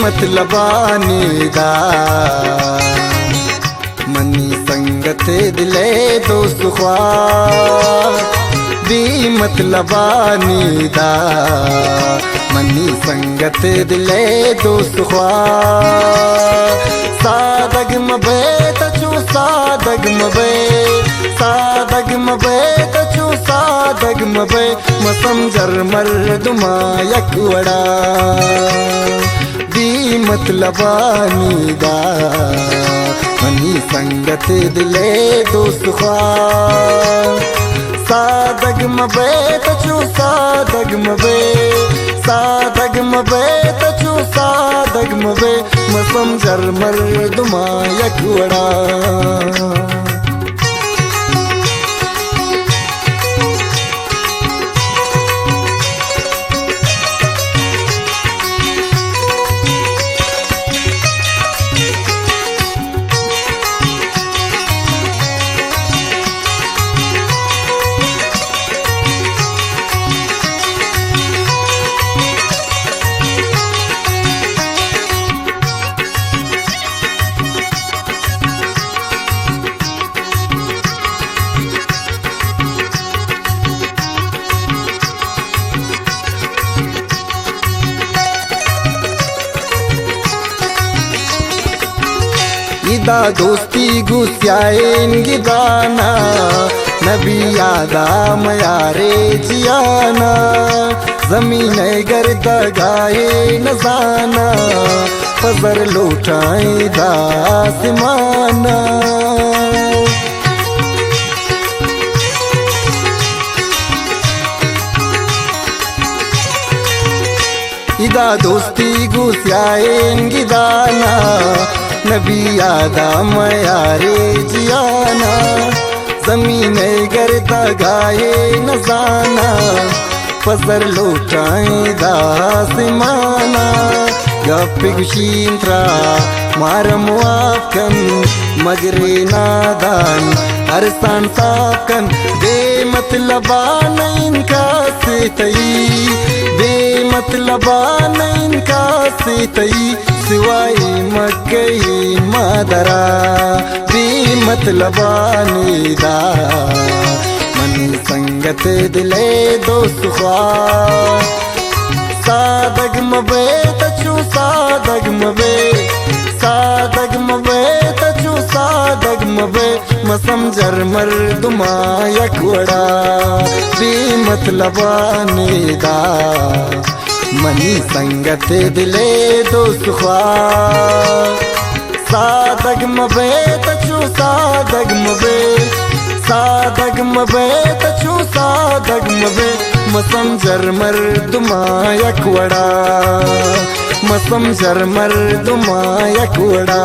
मतलबानी दा मनी संगत दिले दोस्त ख्वार बे मतलबानी दा मनी संगत दिले दोस्त ख्वार सादग मबे तचू सादग मबे सादग मबे तचू सादग मबे मसम जरमर दुमा यकवड़ा बे मतलबानी दा मनी संगत दिले दोस्त ख्वार सादग मबे तचू सादग मबे सादग मबे तचू सादग मबे मसम जरमर दुमा यकवड़ा गिदा दोस्ती गुस्याएन गिदाना नबी यादा मयारे जियाना जमीन गर्द गाए नजाना फजर लौटाए दासमाना गिदा दोस्ती गुस्याएन गिदाना नबी यादा मयारे जियाना जमीन गर्द गाए नजाना फजर लौटाए दासमाना गप गुशींत्रा मारम वाकन मगरे नादान अरसान साकन बे मतलबान इनका से तई बे मतलबान इनका से तई सिवाय मकई मादरा बे मतलबानी दा मनी संगत दिले दोस्त ख्वार सादग मबे तचू सादग मबे सादग मबे तचू सादग मबे मसम जरमर दुमा यकवड़ा बे मतलबानी दा मनी संगत दिले दोस्त ख्वार सादग मबे तचू सादग मबे सादग मबे तचू सादग मबे मसम जरमर दुमा यकवड़ा मसम जरमर दुमा यकवड़ा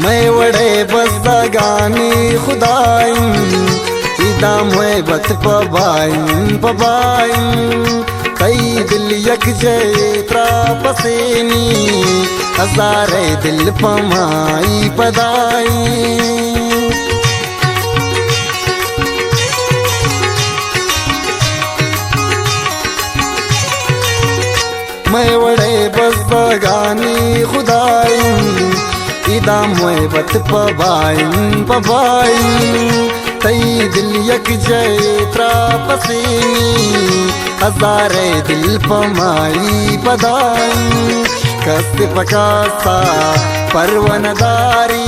मैं वड़े बज़दागानी खुदाइन इदा मोहब्बत पबाइन पबाइन कई दिल यक जयत्रा पसेनी हजारे दिल पमाई पदाई मैं वड़े बज़दागानी खुदाइन इदा मोहब्बत पबाइन पबाइन तई दिल यक जयत्रा पसेनी हजारे दिल पमाई पदाई कस पकासा परवनदारी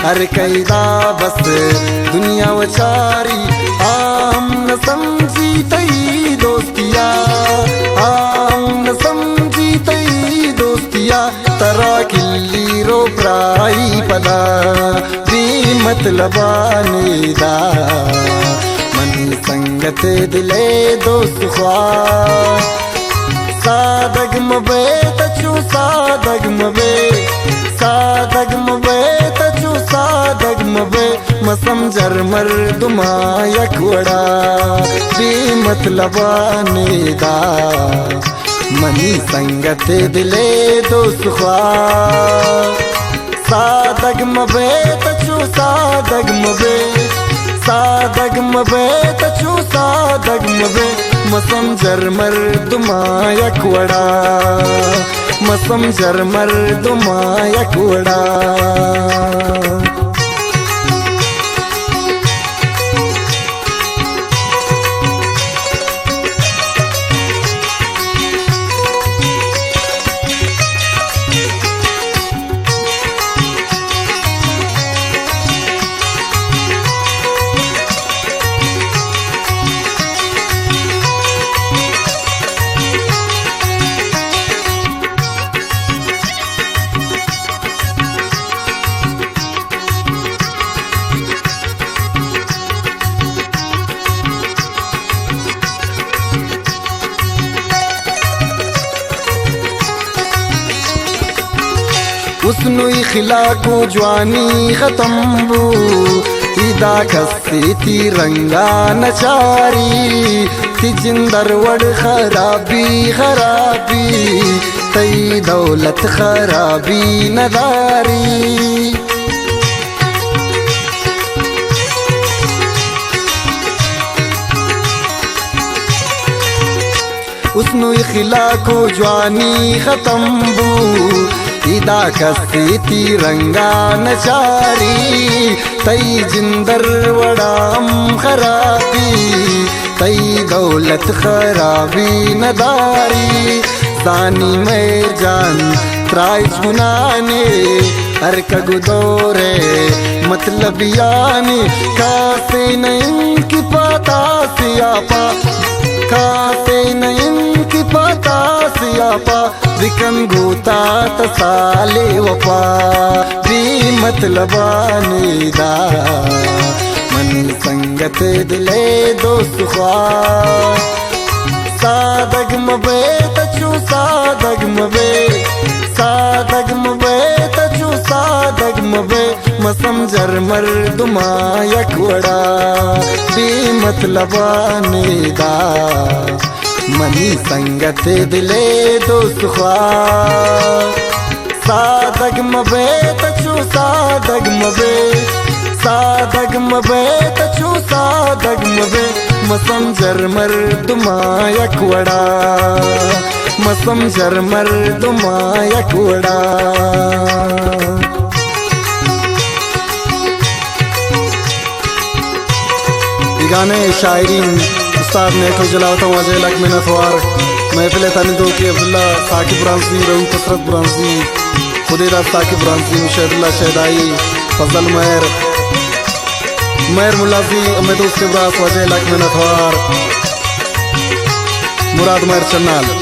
हर कैदा बस दुनिया वचारी आम न समझी तई दोस्तिया आम न समझी तई दोस्तिया तरा किल्ली रो प्राई पदा भी मतलबानी दा मनी संगत दिले दोस्त ख्वाह सादग मबे तचू सादग मबे सादग मबे तचू सादग मबे मसम जरमर दुमा यकवड़ा भी मतलबानी दा मनी संगत दिले दोस्त ख्वाह सादग मबे तचू सादग मबे सादग मबे तचू सादग मबे मसम जरमर दुमा यकवड़ा मसम जरमर दुमा यकवड़ा उसनु इखला को जवानी खत्म बू इदा खस्ती तिरंगा नचारी तिजिंदर वड़ खराबी खराबी तई दौलत खराबी नदारी उसनु इखला को जवानी खत्म बू इदा कस्ती तिरंगा नचारी तई जिंदर वड़ाम खराबी तई दौलत खराबी नदारी दानी में जान त्राई चुनाने हर कगुदोरे मतलब यानी कासे नहीं की पता सियापा कासे नहीं की पता सियापा विकन गोता तसाले वफा भी मतलबानी दा मन संगत दिले दोस्त ख्वाह सादग मबे तचू सादग मबे सादग मबे तचू सादग मबे मसम जरमर दुमा यकवड़ा भी मतलबानी दा मनी संगत दिले दोस्त ख्वाह सादग मबे तचू सादग मबे सादग मबे तचू सादग मबे मसम जरमर दुमा यकवड़ा मसम जरमर दुमा यकवड़ा गाने शायरीन उस्ताद नेठो जलावता वाजे लक मिनतवार महफिल तनिदो के अब्दुल्ला साकिब रांसी रहू कसरत रांसी खुदेदा साकिब रांसी मुशैदुल्ला शहदाई फजल महर महर मुलाजी अम्मे दोस्त इब्रास वाजे लक मिनतवार मुराद महर चन्नाल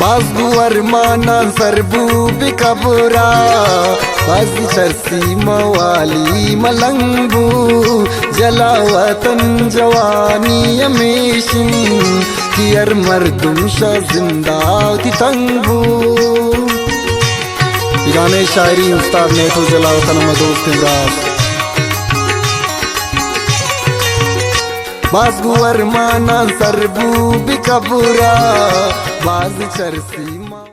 बाजू अरमाना सरबू बिकबरा बाजी चरसी मवाली मलंगू जलावतन जवानी अमेशिन कियर मर्दुम शा जिंदा तितंगू गाने शायरी उस्ताद नेठो जलावतन मदोस्त इब्रास बाजू अरमाना सरबू बिकबरा बाज चरसी